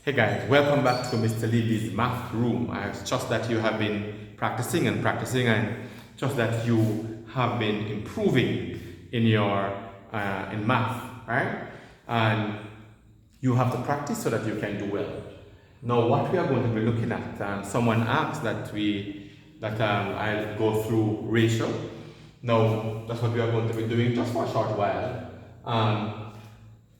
Hey guys, welcome back to Mr. Levy's Math Room. I trust that you have been practicing and trust that you have been improving in your in math, right? And you have to practice so that you can do well. Now, what we are going to be looking at, someone asked that I'll go through ratio. Now, that's what we are going to be doing just for a short while.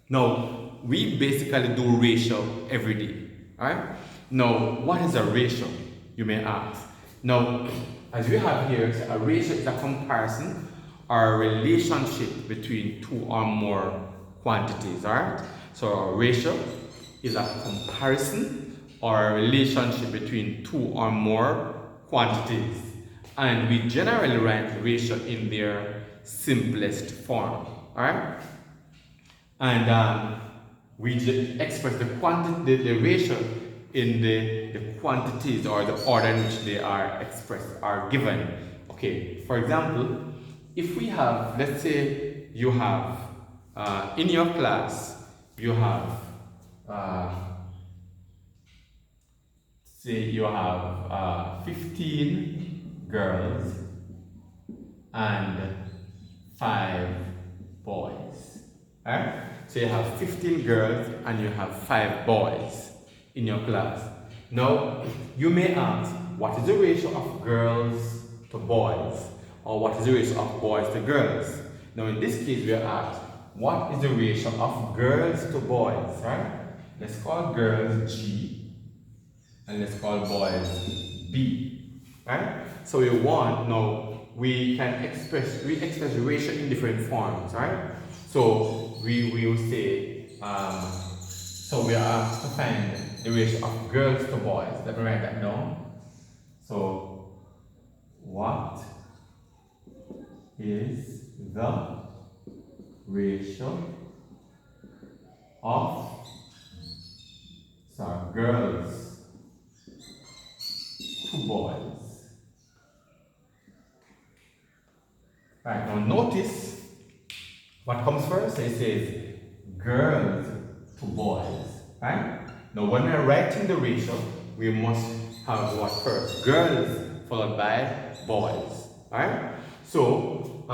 Now, we basically do ratio every day, alright? Now, what is a ratio, you may ask? Now, as we have here, a ratio is a comparison or a relationship between two or more quantities, alright? So, a ratio is a comparison or a relationship between two or more quantities. And we generally write ratio in their simplest form, alright? And we express the quantity, the ratio in the quantities or the order in which they are expressed, are given. Okay, for example, if we have, let's say you have, in your class, you have, say you have 15 girls and 5 boys. Right? So you have 15 girls and you have 5 boys in your class. Now, you may ask, what is the ratio of girls to boys? Or what is the ratio of boys to girls? Now, in this case, we are asked, what is the ratio of girls to boys? Right? Let's call girls G and let's call boys B. Right? So we want, now, we express the ratio in different forms, right? So we will say, so we are asked to find the ratio of girls to boys. Let me write that down. So, what is the ratio of girls to boys? Right, now notice what comes first. It says girls to boys, right? Now when we're writing the ratio, we must have what first? Girls followed by boys, right? So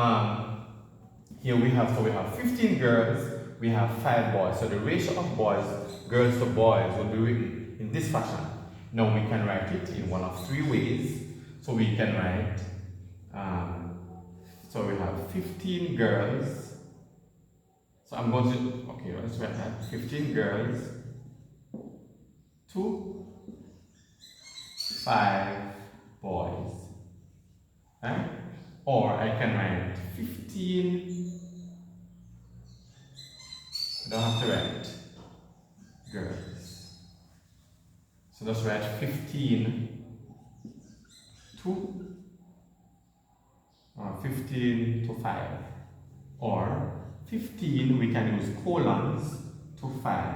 here we have 15 girls, we have 5 boys. So the ratio of girls to boys will be written in this fashion. Now we can write it in one of 3 ways. So we can write, so we have 15 girls. So I'm going to, okay, let's write that. 15 girls to 5 boys. Right? Or I can write 15, I don't have to write girls. So let's write 15 to 5. Or 15, we can use colons to 5.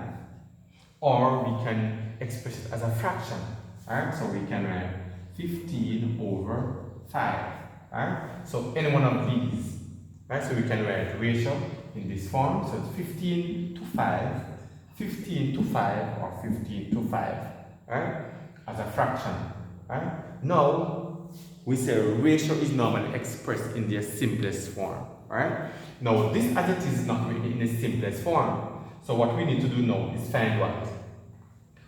Or we can express it as a fraction. Right? So we can write 15 over 5. Right? So any one of these. Right? So we can write ratio in this form. So it's 15 to 5, 15 to 5, or 15 to 5. Right? As a fraction. Right? Now, we say ratio is normally expressed in their simplest form. Right? Now, this as it is not written in the simplest form. So what we need to do now is find what?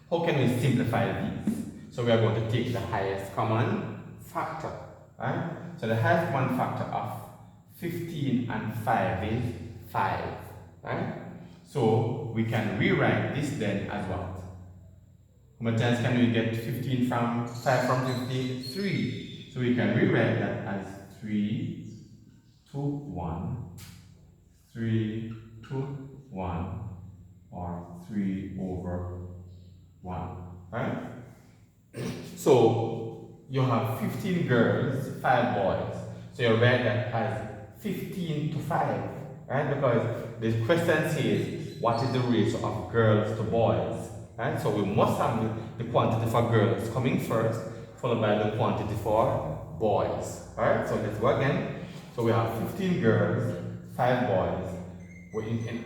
How can we simplify these? So we are going to take the highest common factor. Right? So the highest common factor of 15 and 5 is 5. Right? So we can rewrite this then as what? How many times can we get 15 from 5 from 15? 3. So we can rewrite that as 3 to 1, 3 to 1, or 3 over 1, right? So you have 15 girls, 5 boys. So you write that as 15 to 5, right? Because the question says, what is the ratio of girls to boys, right? So we must have the quantity for girls coming first, followed by the quantity for boys, right? So let's go again. So we have 15 girls, 5 boys.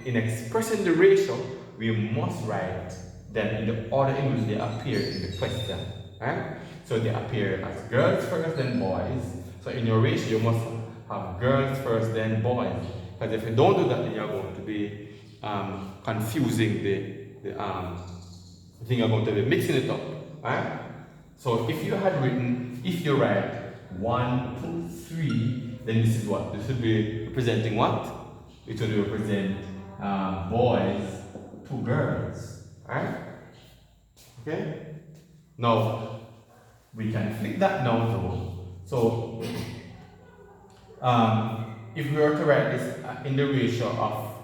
In expressing the ratio, we must write then in the order in which they appear in the question. Right? So they appear as girls first, then boys. So in your ratio, you must have girls first, then boys. Because if you don't do that, then you're going to be confusing the thing. You're going to be mixing it up. Right? So if you had written, if you write 1, 2, 3, then this is what? This would be representing what? It would represent boys, 2 girls. Right? Okay? Now, we can flip that now though. So, if we were to write this in the ratio of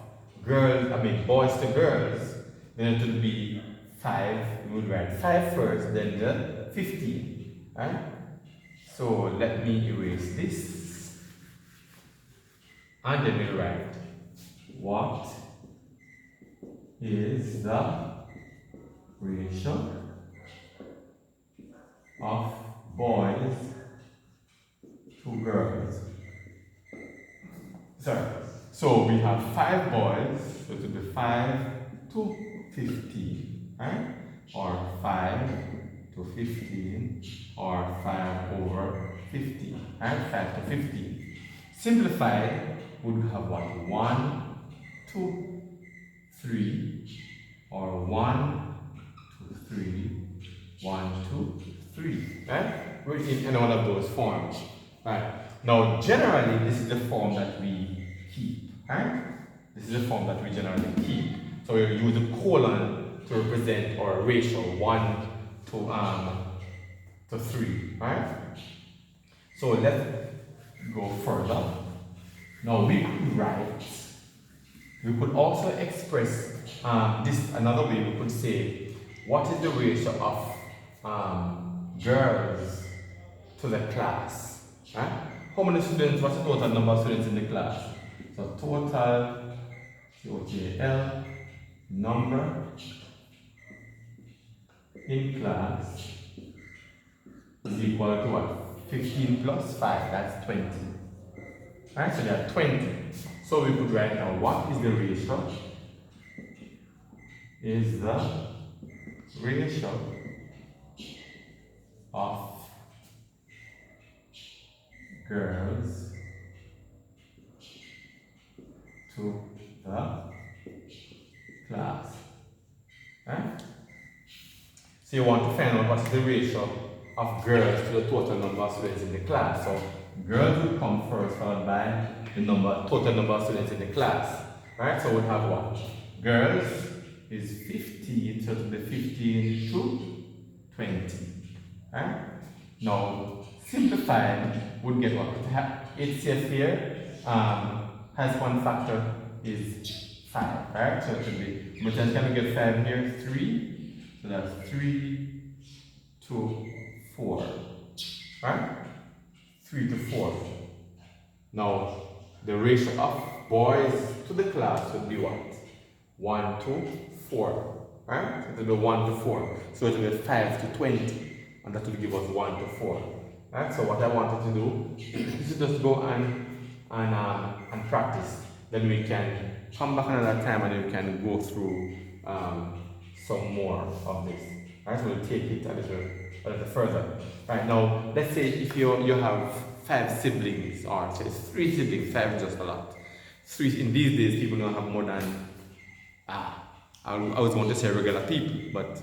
boys to girls, then it would be 5. We would write 5 first, then the 15. Right? So, let me erase this. And then we'll write, what is the ratio of boys to girls? Sorry. So we have 5 boys, so it will be 5 to 15, right? Or 5 to 15, or 5 over 15, right? 5 to 15. Simplified would have what? 1, 2, 3, or 1, 2, 3, 1, 2, 3, right? We're in any one of those forms, right? Now, generally, this is the form that we keep, right? This is the form that we generally keep. So we use a colon to represent our ratio 1 to 3, right? So let's go further. Now we could also express this another way. We could say, what is the ratio of girls to the class? Right? How many students, what's the total number of students in the class? So total, T-O-T-A-L, number in class is equal to what? 15 plus 5, that's 20. Right, so there are 20. So we could write now, what is the ratio? Is the ratio of girls to the class. Right? So you want to find out what is the ratio of girls to the total number of students in the class. So girls will come first, followed by the total number of students in the class. Right? So we have what? Girls is 15, so it will be 15 to 20. Right? Now, simplified would get what? HCF here has one factor is 5. Right? So it would be, how much times can we get 5 here? 3. So that's 3 to 4. Right? 3 to 4. Now, the ratio of boys to the class would be what? 1 to 4. Right? It will be 1 to 4. So it will be 5 to 20. And that will give us 1 to 4. Right? So what I wanted to do is to just go and practice. Then we can come back another time and we can go through some more of this. Right? So we'll take it a little further. Right, now let's say if you have 5 siblings, or say 3 siblings, 5 is just a lot. 3 in these days people don't have more than I was going to say regular people, but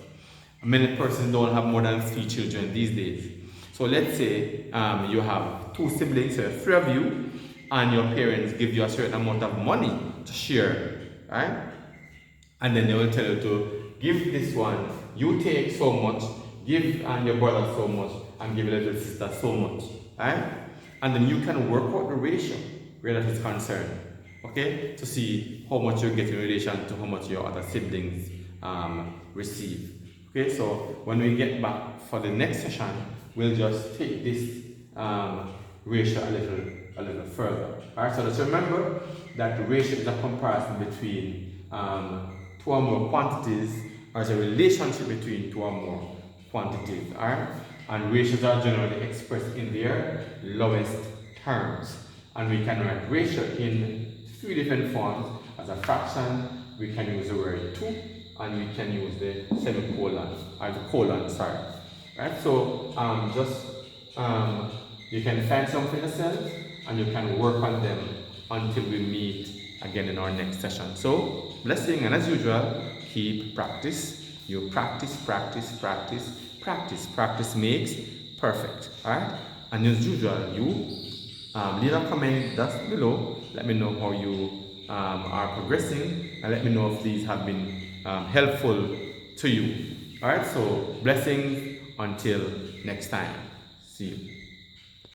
many persons don't have more than 3 children these days. So let's say you have 2 siblings, so 3 of you, and your parents give you a certain amount of money to share, right? And then they will tell you to give this one, you take so much, give your brother so much, and give your little sister so much, right? And then you can work out the ratio where that is concerned, okay? To see how much you get in relation to how much your other siblings receive. Okay, so when we get back for the next session, we'll just take this ratio a little further. Alright, so let's remember that the ratio is a comparison between 2 or more quantities, or is a relationship between 2 or more quantities. Alright? And ratios are generally expressed in their lowest terms. And we can write ratio in 3 different forms. As a fraction, we can use the word 2, and we can use the semicolon, or the colon, sorry. Right? So you can find some for yourself and you can work on them until we meet again in our next session. So, blessing, and as usual, keep practice. You practice, practice, practice, practice. Practice makes perfect. Alright? And as usual, you leave a comment just below. Let me know how you are progressing, and let me know if these have been helpful to you. Alright? So, blessings until next time. See you.